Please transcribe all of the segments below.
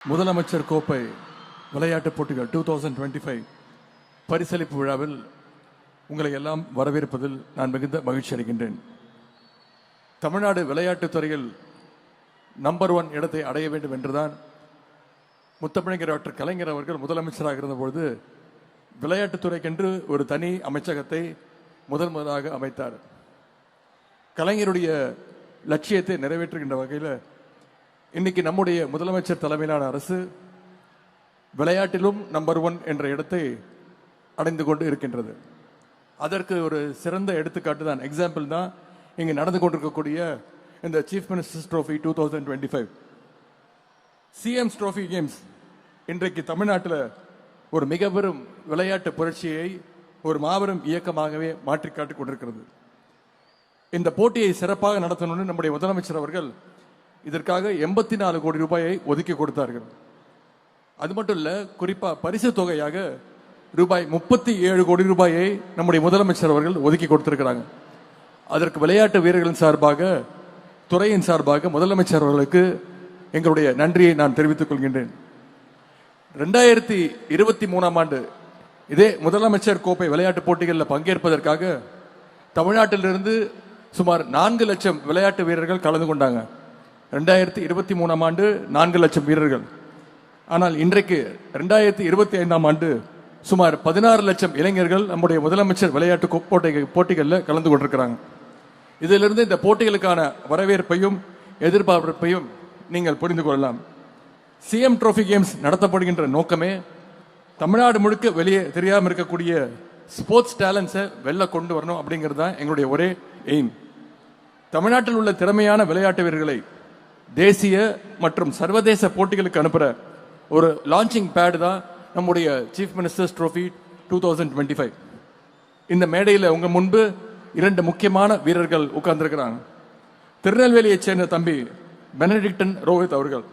முதலமைச்சர் கோப்பை விளையாட்டுப் போட்டிகள் 2025 பரிசளிப்பு விழாவில் உங்களை எல்லாம் வரவேற்பதில் நான் மிகுந்த மகிழ்ச்சி அடைகின்றேன். தமிழ்நாடு விளையாட்டுத் துறையில் நம்பர் 1 இடத்தை அடைய வேண்டும் என்றுதான் முத்தமிழர் டாக்டர் கலைஞர் அவர்கள் முதலமைச்சராக இருந்தபொழுது விளையாட்டுத்துறைக்கென்று ஒரு தனி அமைச்சகத்தை முதலாக அமைத்தார். கலைஞருடைய லட்சியத்தை நிறைவேற்றுகின்ற வகையில் இன்னைக்கு நம்முடைய முதலமைச்சர் தலைமையிலான அரசு விளையாட்டிலும் நம்பர் 1 என்ற இடத்தை அடைந்து கொண்டு இருக்கின்றது. அதற்கு ஒரு சிறந்த எடுத்துக்காட்டு தான், எக்ஸாம்பிள் தான் இங்கு நடந்து கொண்டிருக்கக்கூடிய இந்த chief ministers trophy 2025 CMs trophy games இன்றைக்கு தமிழ்நாட்டில் ஒரு மிக பெரும் விளையாட்டு புரட்சியை ஒரு மாபெரும் இயக்கமாகவே மாற்றி காட்டிக் கொண்டிருக்கிறது. இந்த போட்டியை சிறப்பாக நடத்தணும்னு நம்முடைய முதலமைச்சர் அவர்கள் இதற்காக 84 கோடி ரூபாயை ஒதுக்கி கொடுத்தார்கள். அது மட்டும் இல்ல, குறிப்பா பரிசு தொகையாக ரூபாய் 37 கோடி ரூபாயை நம்முடைய முதலமைச்சர் அவர்கள் ஒதுக்கி கொடுத்திருக்கிறாங்க. அதற்கு விளையாட்டு வீரர்களின் சார்பாக, துறையின் சார்பாக முதலமைச்சர் அவர்களுக்கு எங்களுடைய நன்றியை நான் தெரிவித்துக் கொள்கின்றேன். 2023ஆம் ஆண்டு இதே முதலமைச்சர் கோப்பை விளையாட்டு போட்டிகளில் பங்கேற்பதற்காக தமிழ்நாட்டிலிருந்து சுமார் 4 லட்சம் விளையாட்டு வீரர்கள் கலந்து கொண்டாங்க. 2023ஆம் ஆண்டு 4 லட்சம் வீரர்கள். ஆனால் இன்றைக்கு 2025ஆம் ஆண்டு சுமார் 16 லட்சம் இளைஞர்கள் நம்முடைய முதலமைச்சர் விளையாட்டு போட்டிகளில் கலந்து கொண்டிருக்கிறாங்க. இதிலிருந்து இந்த போட்டிகளுக்கான வரவேற்பையும் எதிர்பார்ப்பையும் நீங்கள் புரிந்து கொள்ளலாம். சிஎம் ட்ரோஃபி கேம்ஸ் நடத்தப்படுகின்ற நோக்கமே தமிழ்நாடு முழுக்க வெளியே தெரியாமல் இருக்கக்கூடிய ஸ்போர்ட்ஸ் டேலண்ட்ஸை வெளில கொண்டு வரணும் அப்படிங்கிறது தான் எங்களுடைய ஒரே எய்ம். தமிழ்நாட்டில் உள்ள திறமையான விளையாட்டு வீரர்களை தேசிய மற்றும் சர்வதேச போட்டிகளுக்கு அனுப்புற ஒரு லான்ச்சிங் பேட் தான் நம்முடைய சீஃப் மினிஸ்டர்ஸ் ட்ரோஃபி 2025. இந்த மேடையில் உங்க முன்பு 2 முக்கியமான வீரர்கள் உட்கார்ந்திருக்கிறாங்க. திருநெல்வேலியைச் சேர்ந்த தம்பி பெனடிக்டன் ரோஹித் அவர்கள்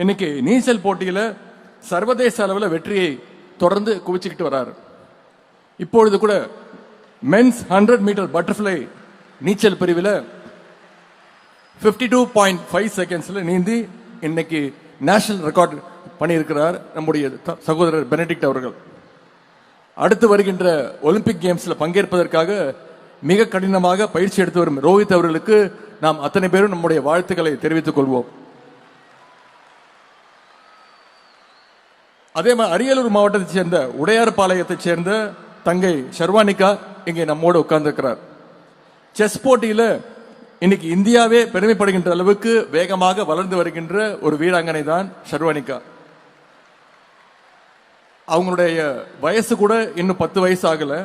இன்னைக்கு நீச்சல் போட்டியில சர்வதேச அளவில் வெற்றியை தொடர்ந்து குவிச்சுக்கிட்டு வர்றாரு. இப்பொழுது கூட மென்ஸ் 100 மீட்டர் பட்டர்ஃப்ளை நீச்சல் பிரிவில் 52.5 செகண்ட்ஸ்ல நீந்தி இன்னைக்கு நேஷனல் ரெக்கார்ட் பண்ணியிருக்கிறார் நம்முடைய சகோதரர் பெனடிக்ட் அவர்கள். அடுத்து வருகின்ற ஒலிம்பிக் கேம்ஸ்ல பங்கேற்பதற்காக மிக கடினமாக பயிற்சி எடுத்து வரும் ரோஹித் அவர்களுக்கு நாம் அத்தனை பேரும் நம்முடைய வாழ்த்துக்களை தெரிவித்துக் கொள்வோம். அதே மாதிரி அரியலூர் மாவட்டத்தைச் சேர்ந்த உடையார்பாளையத்தைச் சேர்ந்த தங்கை ஷர்வானிகா இங்கே நம்மோடு உட்கார்ந்திருக்கிறார். செஸ் போட்டியில இன்னைக்கு இந்தியாவே பெருமைப்படுகின்ற அளவுக்கு வேகமாக வளர்ந்து வருகின்ற ஒரு வீராங்கனை தான் ஷர்வானிகா. அவங்களுடைய வயசு கூட இன்னும் 10 வயசு ஆகல.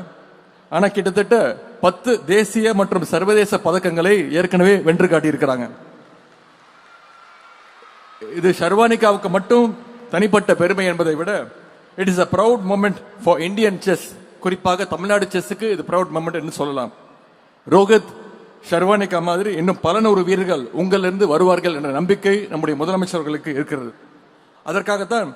ஆனா கிட்டத்தட்ட 10 தேசிய மற்றும் சர்வதேச பதக்கங்களை ஏற்கனவே வென்று காட்டியிருக்கிறாங்க. இது ஷர்வானிகாவுக்கு மட்டும் தனிப்பட்ட பெருமை என்பதை விட it is a proud moment for Indian chess. குறிப்பாக தமிழ்நாடு செஸ்ஸுக்கு இது proud moment என்று சொல்லலாம். ரோஹித், ஷர்வானிகா மாதிரி இன்னும் பல நூறு வீரர்கள் உங்களிலிருந்து வருவார்கள் என்ற நம்பிக்கை நம்முடைய முதலமைச்சர்களுக்கு இருக்கிறது. அதற்காகத்தான்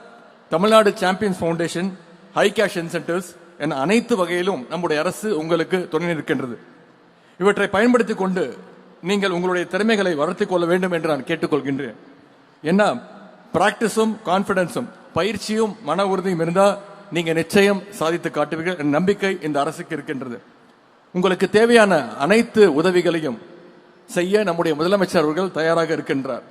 Tamil Nadu champions foundation, high cash incentives என அனைத்து வகையிலும் நம்முடைய அரசு உங்களுக்கு துணை நிற்கின்றது. இவற்றை பயன்படுத்திக் கொண்டு நீங்கள் உங்களுடைய திறமைகளை வளர்த்துக் கொள்ள வேண்டும் என்று நான் கேட்டுக்கொள்கின்றேன். ஏன்னா பிராக்டிஸும் கான்பிடன்ஸும், பயிற்சியும் மன உறுதியும் இருந்தா நீங்க நிச்சயம் சாதித்து காட்டுவீர்கள் என்ற நம்பிக்கை இந்த அரசுக்கு இருக்கின்றது. உங்களுக்கு தேவையான அனைத்து உதவிகளையும் செய்ய நம்முடைய முதலமைச்சர் அவர்கள் தயாராக இருக்கின்றார்.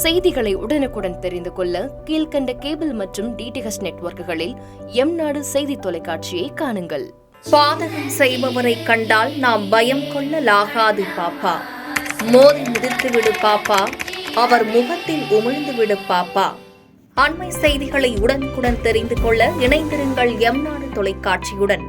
செய்திகளை உடனுக்குடன் தெரிந்து கொள்ள கீழ்கண்ட கேபிள் மற்றும் டிடிஎச் நெட்வொர்க்குகளில் எம்நாடு செய்தி தொலைக்காட்சியை காணுங்கள். பாதகம் செய்பவரை கண்டால் நாம் பயம் கொள்ளலாகாது பாப்பா. மோதி மிதித்து விடு பாப்பா, அவர் முகத்தில் உமிழ்ந்து விடு பாப்பா. அண்மை செய்திகளை உடனுக்குடன் தெரிந்து கொள்ள இணைந்திருங்கள் எம்நாடு தொலைக்காட்சியுடன்.